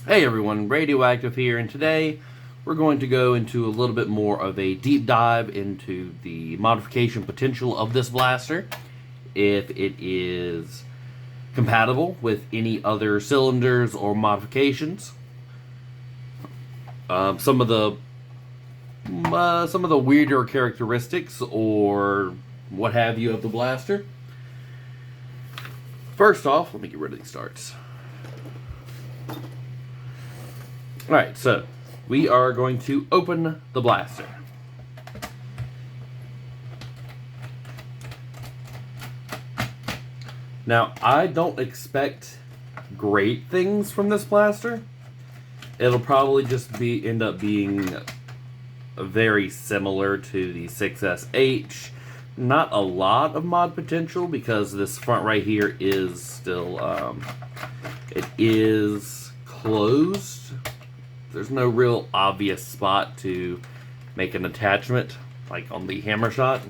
Hey everyone, Radioactive here, and today we're going to go into a little bit more of a deep dive into the modification potential of this blaster, if it is compatible with any other cylinders or modifications. Some of the weirder characteristics or what have you of the blaster. First off, let me get rid of these darts. Alright, so we are going to open the blaster. Now, I don't expect great things from this blaster. It'll probably just end up being very similar to the 6SH. Not a lot of mod potential because this front right here is still, it is closed. There's no real obvious spot to make an attachment, like on the hammer shot.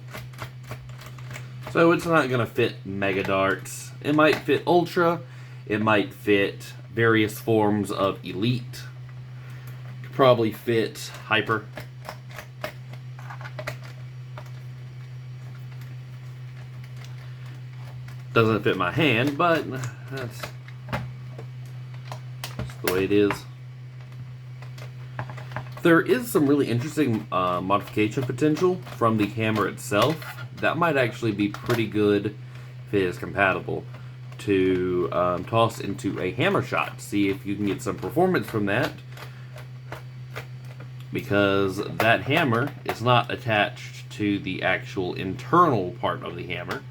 So it's not going to fit Mega Darts. It might fit Ultra. It might fit various forms of Elite. Could probably fit Hyper. Doesn't fit my hand, but that's the way it is. There is some really interesting modification potential from the hammer itself. That might actually be pretty good if it is compatible to toss into a hammer shot. See if you can get some performance from that. Because that hammer is not attached to the actual internal part of the hammer.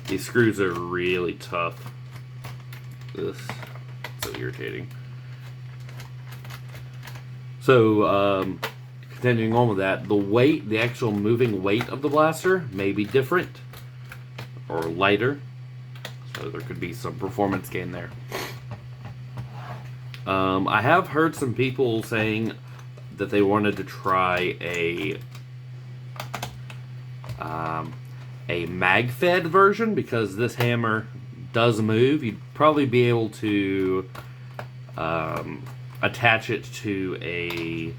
These screws are really tough. Ugh. So irritating. So, continuing on with that, the actual moving weight of the blaster may be different or lighter, so there could be some performance gain there. I have heard some people saying that they wanted to try a mag-fed version because this hammer does move. You'd probably be able to attach it to a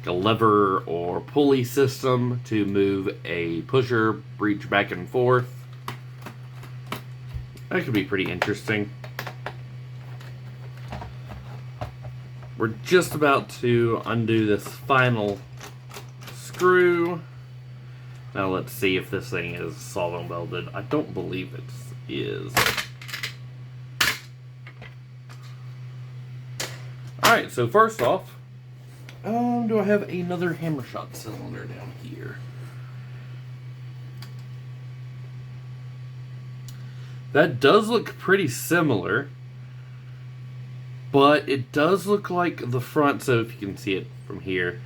lever or pulley system to move a pusher breech back and forth. That could be pretty interesting. We're just about to undo this final screw. Now let's see if this thing is solvent welded. I don't believe it is. Alright, so first off, do I have another hammer shot cylinder down here? That does look pretty similar, but it does look like the front, so if you can see it from here,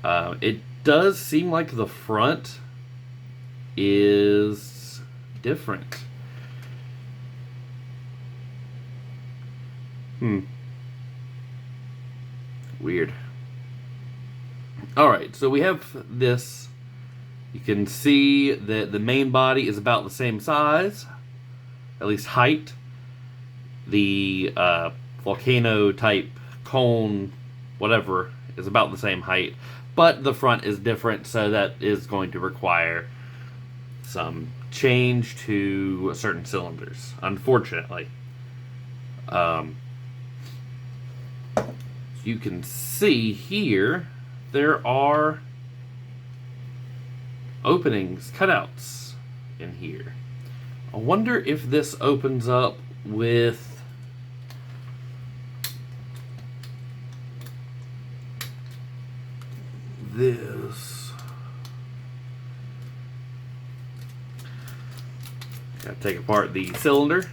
it does seem like the front is different. Weird. Alright, so we have this. You can see that the main body is about the same size, at least height. The volcano type cone, whatever, is about the same height, but the front is different, so that is going to require some change to certain cylinders, unfortunately. You can see here there are openings, cutouts in here. I wonder if this opens up with this. Gotta take apart the cylinder.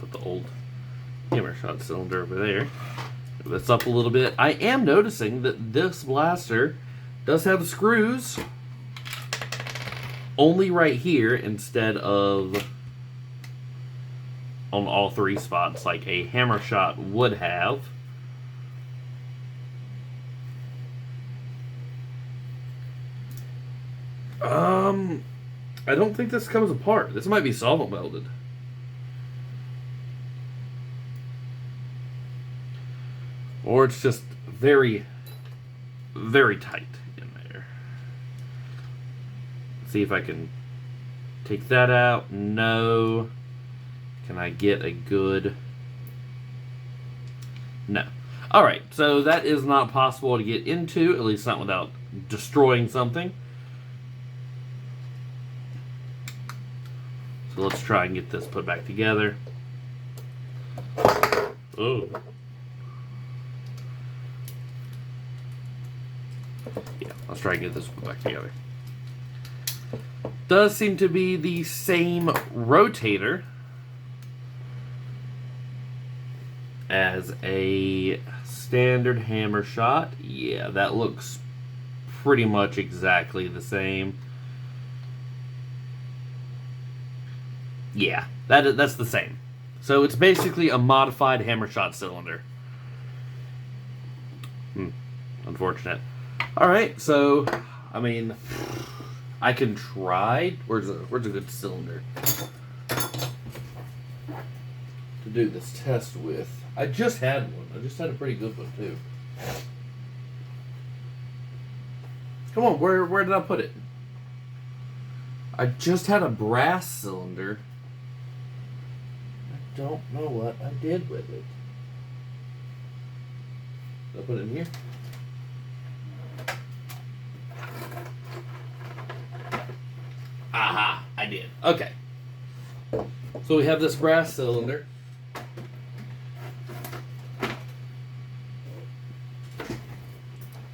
Put the old hammer shot cylinder over there. Move this up a little bit. I am noticing that this blaster does have screws only right here instead of on all three spots like a hammer shot would have. I don't think this comes apart. This might be solvent welded. Or it's just very, very tight in there. See if I can take that out. No. Can I get a good... No. Alright, so that is not possible to get into, at least not without destroying something. So let's try and get this put back together. Oh. Yeah, let's try and get this put back together. Does seem to be the same rotator as a standard hammer shot. Yeah, that looks pretty much exactly the same. Yeah, that's the same. So it's basically a modified hammer shot cylinder. Unfortunate. Alright, so, I mean, I can try. Where's a good cylinder to do this test with? I just had one. I just had a pretty good one, too. Come on, where did I put it? I just had a brass cylinder. I don't know what I did with it. Did I put it in here? Aha, I did. Okay. So we have this brass cylinder.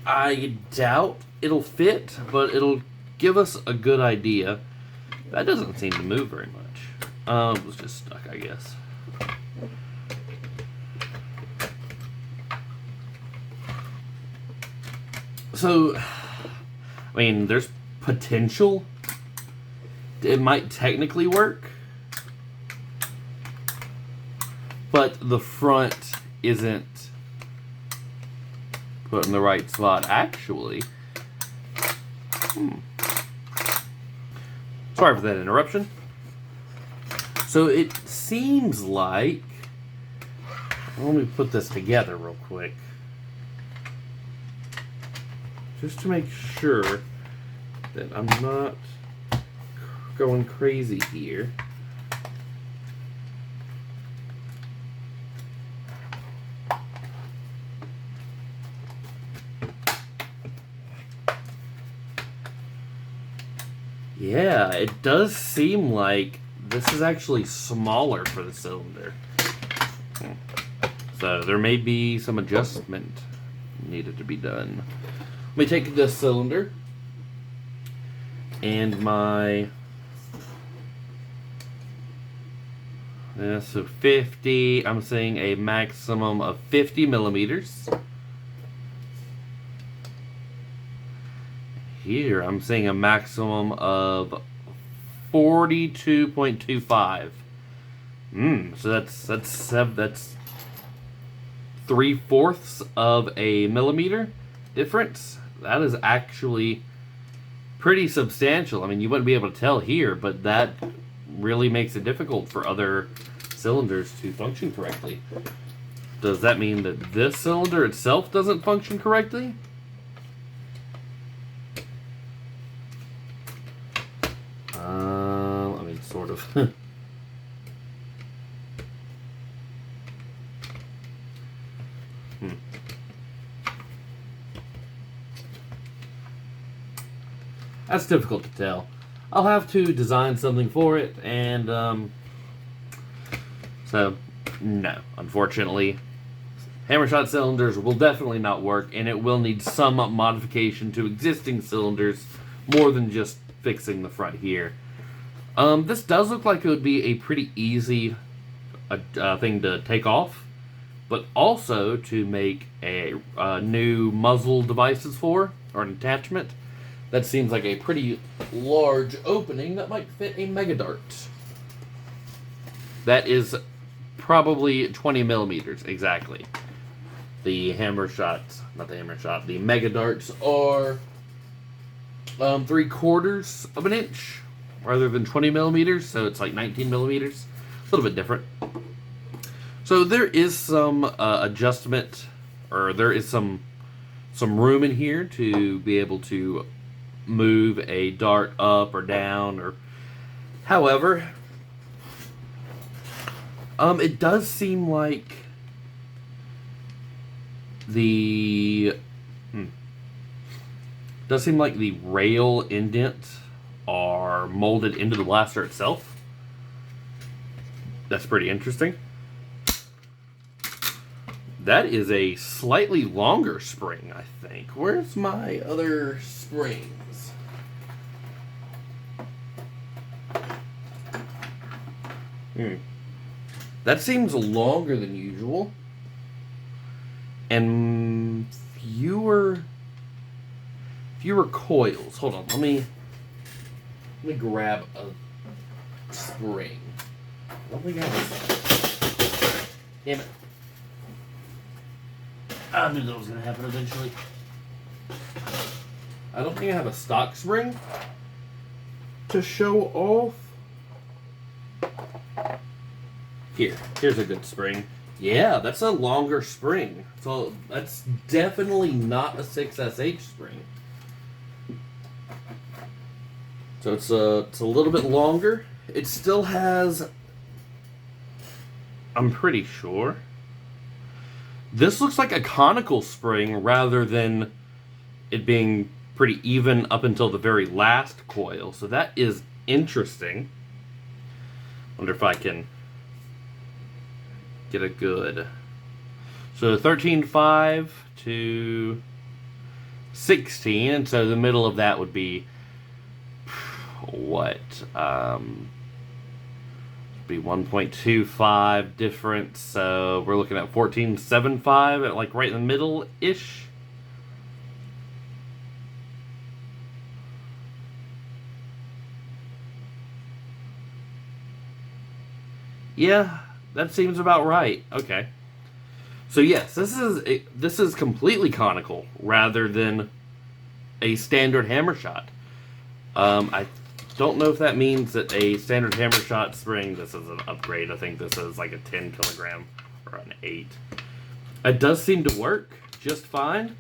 I doubt it'll fit, but it'll give us a good idea. That doesn't seem to move very much. It was just stuck, I guess. So, I mean, there's potential. It might technically work, but the front isn't put in the right spot, actually. Sorry for that interruption. So it seems like... Let me put this together real quick. Just to make sure that I'm not going crazy here. Yeah, it does seem like this is actually smaller for the cylinder. So there may be some adjustment needed to be done. Let me take this cylinder and my... so 50, I'm saying a maximum of 50 millimeters. Here, I'm saying a maximum of 42.25. So that's 3/4 of a millimeter difference. That is actually pretty substantial. I mean, you wouldn't be able to tell here, but that really makes it difficult for other cylinders to function correctly. Does that mean that this cylinder itself doesn't function correctly? I mean, sort of. That's difficult to tell. I'll have to design something for it, and so no, unfortunately, hammer shot cylinders will definitely not work, and it will need some modification to existing cylinders more than just fixing the front here. This does look like it would be a pretty easy thing to take off, but also to make a new muzzle devices for, or an attachment. That seems like a pretty large opening that might fit a Mega Dart. That is probably 20 millimeters, exactly. The hammer shots, not the hammer shot, the Mega Darts are 3/4 of an inch rather than 20 millimeters, so it's like 19 millimeters. A little bit different. So there is some adjustment or there is some room in here to be able to move a dart up or down, or however. It does seem like the rail indents are molded into the blaster itself. That's pretty interesting. That is a slightly longer spring, I think. Where's my other springs? That seems longer than usual. And fewer coils. Hold on, let me grab a spring. I don't think I have a... Damn it. I knew that was going to happen eventually. I don't think I have a stock spring to show off. Here's a good spring. Yeah, that's a longer spring. So that's definitely not a 6SH spring. So it's a little bit longer. It still has, I'm pretty sure, this looks like a conical spring rather than it being pretty even up until the very last coil. So that is interesting. Wonder if I can get a good... So 13.5 to 16, and so the middle of that would be what? Be 1.25 difference, so we're looking at 14.75 at like right in the middle-ish. Yeah, that seems about right. Okay. So yes, this is completely conical rather than a standard hammer shot. I don't know if that means that a standard hammer shot spring, this is an upgrade. I think this is like a 10 kilogram or an 8. It does seem to work just fine.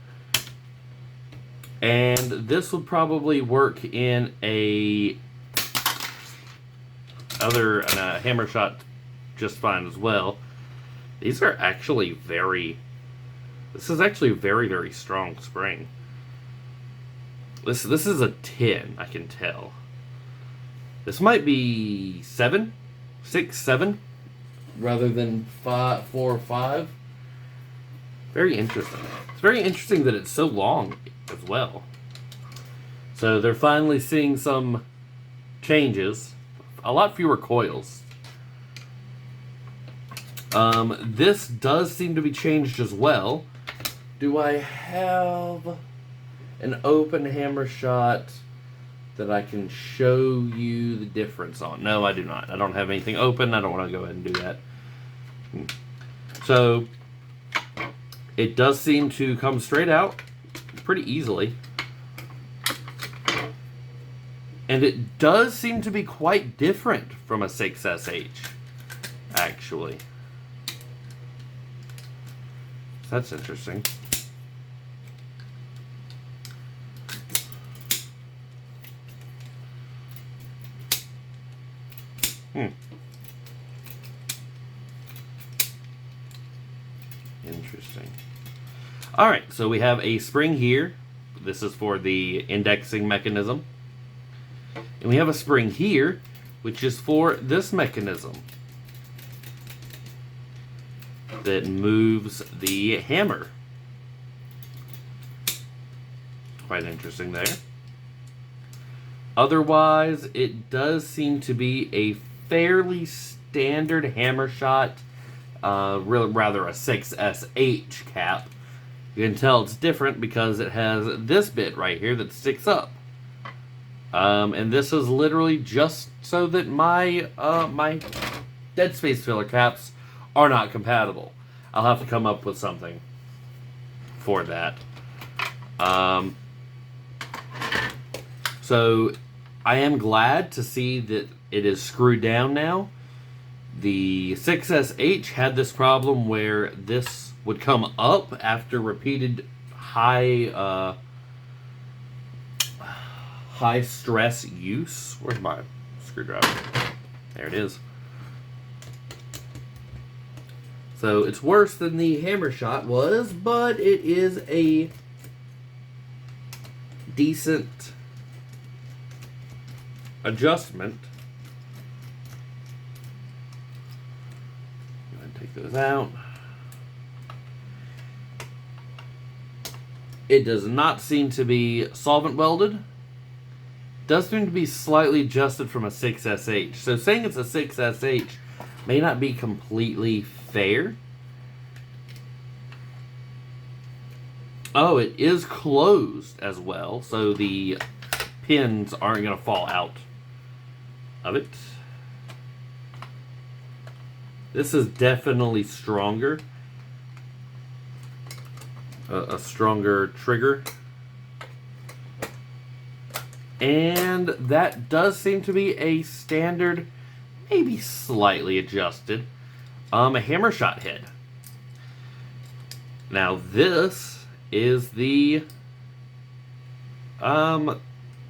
And this would probably work in a hammer shot just fine as well. These are actually this is actually a very, very strong spring. This is a 10, I can tell. This might be 7, 6, 7, rather than 4 or 5. Very interesting. It's very interesting that it's so long as well. So they're finally seeing some changes. A lot fewer coils. This does seem to be changed as well. Do I have an open hammer shot that I can show you the difference on? No, I do not. I don't have anything open. I don't want to go ahead and do that. So, it does seem to come straight out pretty easily. And it does seem to be quite different from a 6SH, actually. That's interesting. Interesting. Alright, so we have a spring here. This is for the indexing mechanism. And we have a spring here, which is for this mechanism that moves the hammer. Quite interesting there. Otherwise, it does seem to be a fairly standard hammer shot, rather a 6SH cap. You can tell it's different because it has this bit right here that sticks up. And this is literally just so that my my dead space filler caps are not compatible. I'll have to come up with something for that. So I am glad to see that it is screwed down now. The 6SH had this problem where this would come up after repeated high stress use. Where's my screwdriver? There it is. So it's worse than the hammer shot was, but it is a decent adjustment. Go ahead and take those out. It does not seem to be solvent welded. Does seem to be slightly adjusted from a 6SH. So saying it's a 6SH may not be completely fair. Oh, it is closed as well, so the pins aren't going to fall out of it. This is definitely stronger. A stronger trigger. And that does seem to be a standard, maybe slightly adjusted, a hammer shot head. Now this is the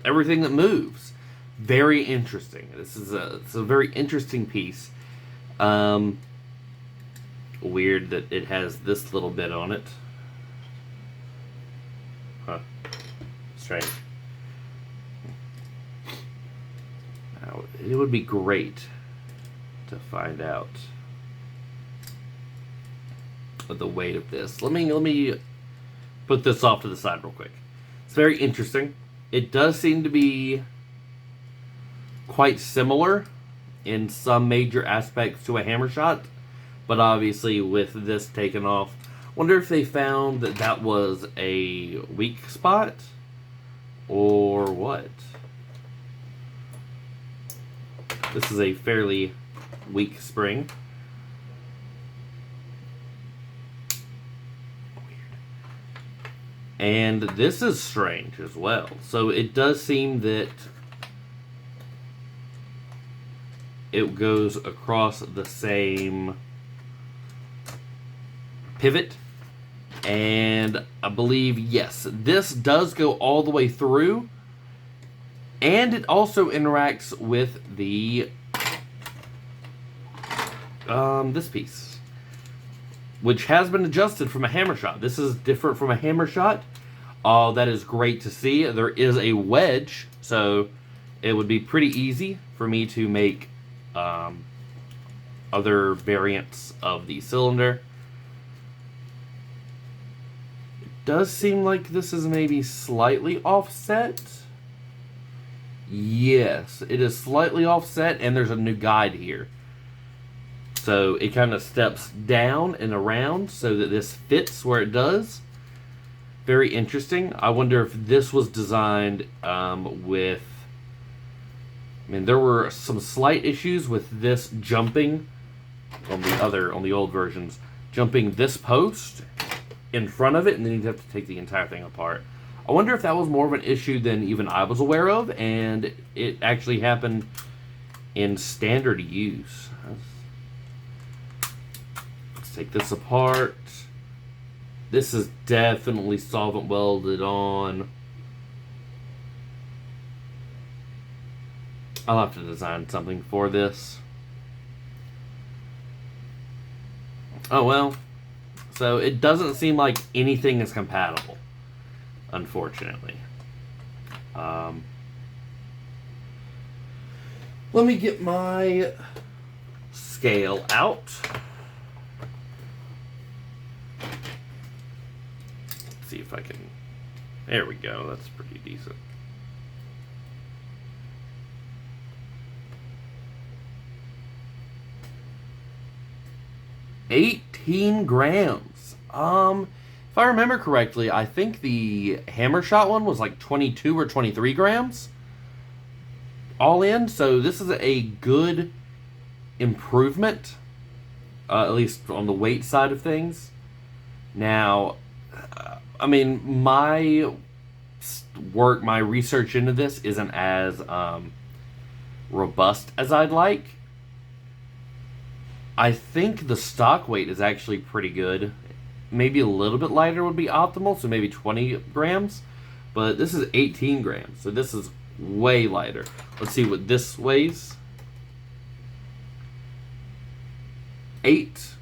everything that moves. Very interesting. It's a very interesting piece. Weird that it has this little bit on it. Huh. Strange. Now, it would be great to find out the weight of this. Let me put this off to the side real quick. It's very interesting. It does seem to be quite similar in some major aspects to a hammer shot, but obviously with this taken off, wonder if they found that that was a weak spot or what. This is a fairly weak spring. And this is strange as well. So it does seem that it goes across the same pivot. And I believe, yes, this does go all the way through. And it also interacts with the this piece, which has been adjusted from a hammer shot. This is different from a hammer shot. That is great to see. There is a wedge, so it would be pretty easy for me to make other variants of the cylinder. It does seem like this is maybe slightly offset. Yes, it is slightly offset, and there's a new guide here. So it kind of steps down and around so that this fits where it does. Very interesting. I wonder if this was designed with... I mean, there were some slight issues with this jumping on the old versions. Jumping this post in front of it, and then you'd have to take the entire thing apart. I wonder if that was more of an issue than even I was aware of, and it actually happened in standard use. Let's take this apart. This is definitely solvent welded on. I'll have to design something for this. Oh well. So it doesn't seem like anything is compatible, unfortunately. Let me get my scale out. See if I can. There we go. That's pretty decent. $18 grams. If I remember correctly, I think the hammer shot one was like 22 or 23 grams all in. So this is a good improvement, at least on the weight side of things. Now, I mean, my research into this isn't as robust as I'd like. I think the stock weight is actually pretty good. Maybe a little bit lighter would be optimal, so maybe 20 grams. But this is 18 grams, so this is way lighter. Let's see what this weighs. 8.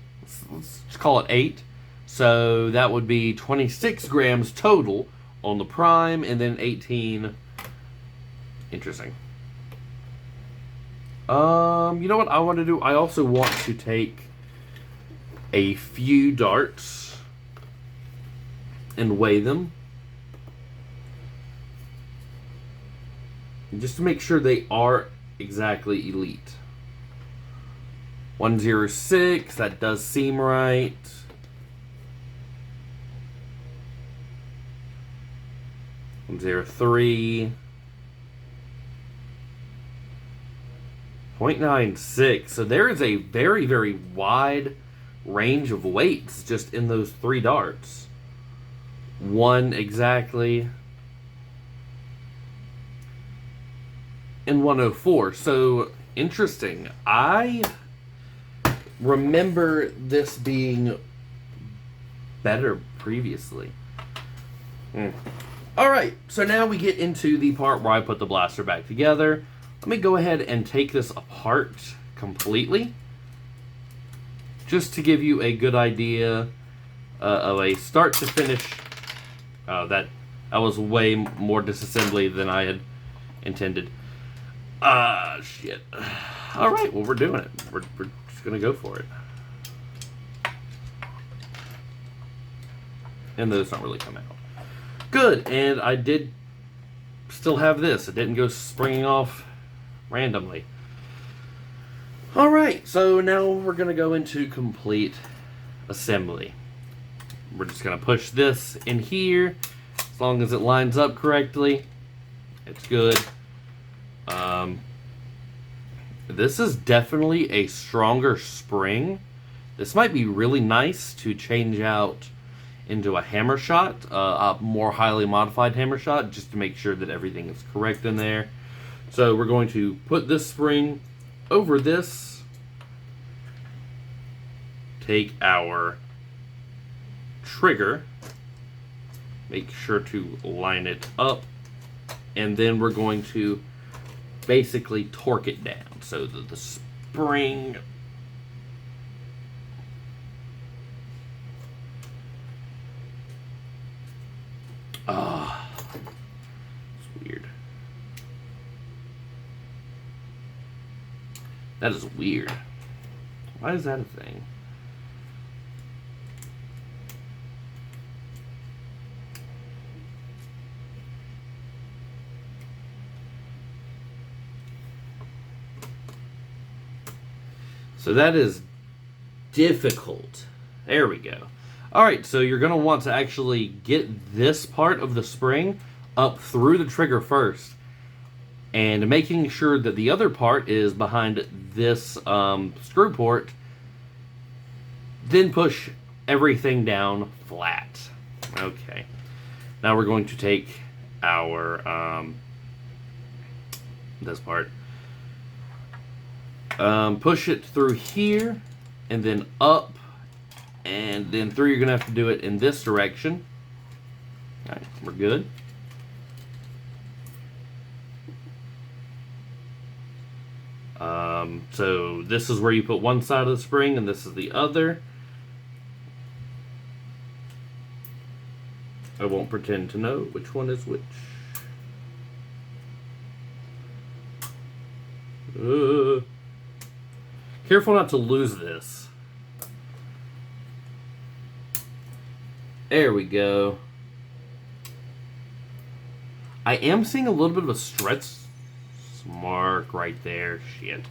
Let's just call it 8. So that would be 26 grams total on the prime, and then 18. Interesting. You know what I want to do? I also want to take a few darts and weigh them, just to make sure they are exactly elite. 106, that does seem right. One 03. 0.96. So there is a very, very wide range of weights just in those 3 darts. 1 exactly. And 104. So interesting. I remember this being better previously. Alright, so now we get into the part where I put the blaster back together. Let me go ahead and take this apart completely, just to give you a good idea of a start to finish. That was way more disassembly than I had intended. Shit. Alright, well, we're doing it. We're just gonna go for it. And those don't really come out. Good, and I did still have this. It didn't go springing off randomly. Alright, so now we're going to go into complete assembly. We're just going to push this in here. As long as it lines up correctly, it's good. This is definitely a stronger spring. This might be really nice to change out into a hammer shot, a more highly modified hammer shot, just to make sure that everything is correct in there. So we're going to put this spring over this, take our trigger, make sure to line it up, and then we're going to basically torque it down so that the spring it's weird. That is weird. Why is that a thing? So that is difficult. There we go. Alright, so you're going to want to actually get this part of the spring up through the trigger first, and making sure that the other part is behind this screw port, then push everything down flat. Okay. Now we're going to take our this part, push it through here, and then up, and then through. You're going to have to do it in this direction. Alright, we're good. So this is where you put one side of the spring, and this is the other. I won't pretend to know which one is which. Careful not to lose this. There we go. I am seeing a little bit of a stretch mark right there. Shit.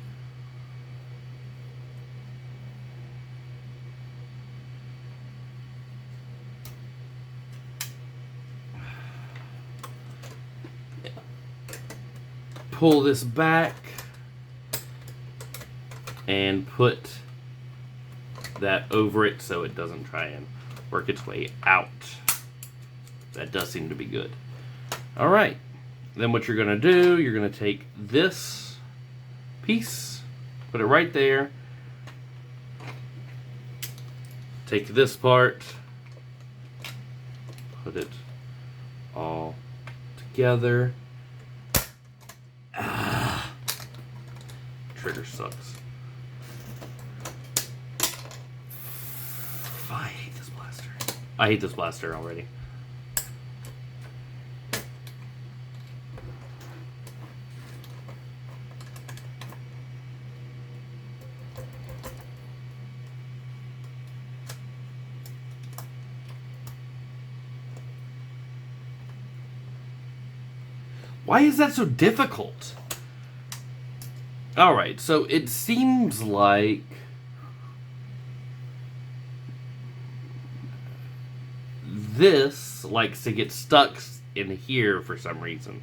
Pull this back and put that over it so it doesn't try and work its way out. That does seem to be good. Alright, then what you're going to do, you're going to take this piece, put it right there, take this part, put it all together. Trigger sucks. I hate this blaster. I hate this blaster already. Why is that so difficult? Alright, so it seems like this likes to get stuck in here for some reason.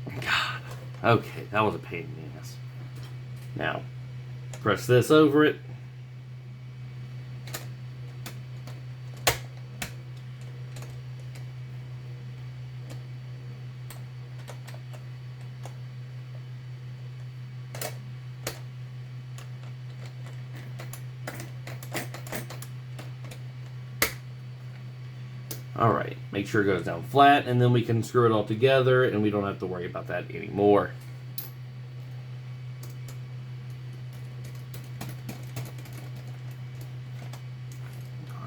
God. Okay, that was a pain in the ass. Now, press this over it. Alright, make sure it goes down flat, and then we can screw it all together, and we don't have to worry about that anymore.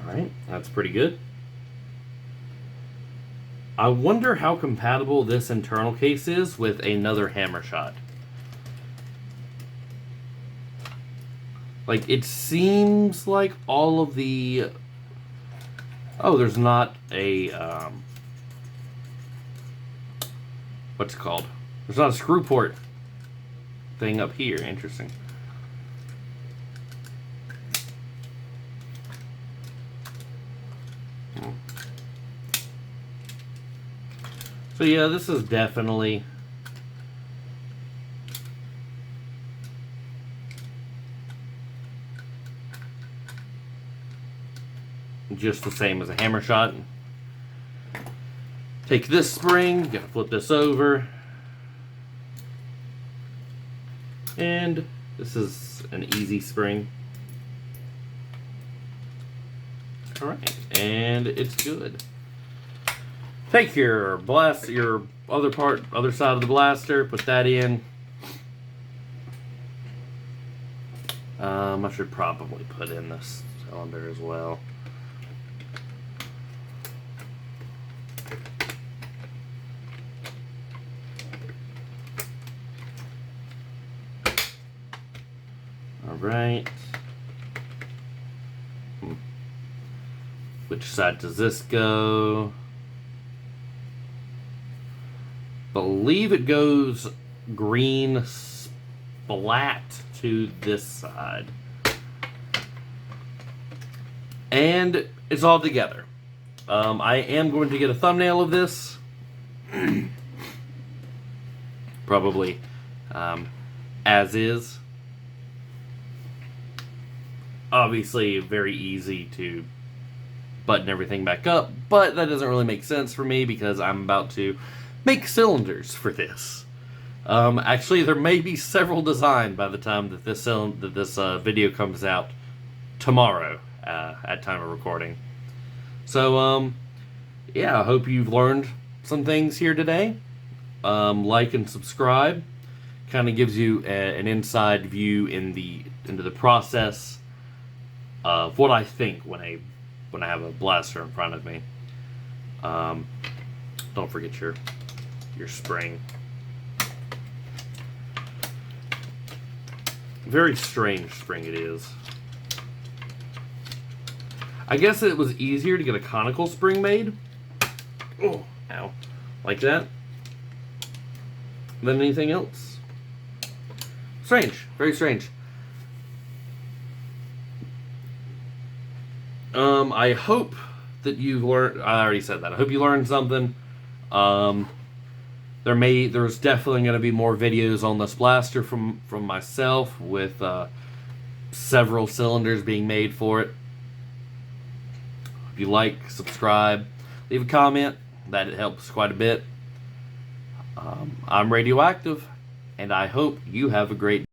Alright, that's pretty good. I wonder how compatible this internal case is with another hammer shot. Like, it seems like all of the... Oh, there's not a, what's it called? There's not a screw port thing up here. Interesting. So yeah, this is definitely just the same as a hammer shot. Take this spring, you gotta flip this over, and this is an easy spring. Alright, and it's good. Take your other side of the blaster, put that in. I should probably put in this cylinder as well. Alright. Which side does this go? Believe it goes green splat to this side. And it's all together. I am going to get a thumbnail of this. Probably as is. Obviously very easy to button everything back up, but that doesn't really make sense for me because I'm about to make cylinders for this. Actually, there may be several designed by the time that this video comes out tomorrow at time of recording. So, yeah, I hope you've learned some things here today. Like and subscribe. Kind of gives you an inside view into the process of what I think when I have a blaster in front of me. Don't forget your spring. Very strange spring it is. I guess it was easier to get a conical spring made. Oh, ow. Like that. Than anything else. Strange. Very strange. I hope that you've learned... I already said that. I hope you learned something. There's definitely going to be more videos on this blaster from myself with several cylinders being made for it. If you like, subscribe, leave a comment. That helps quite a bit. I'm Radioactive, and I hope you have a great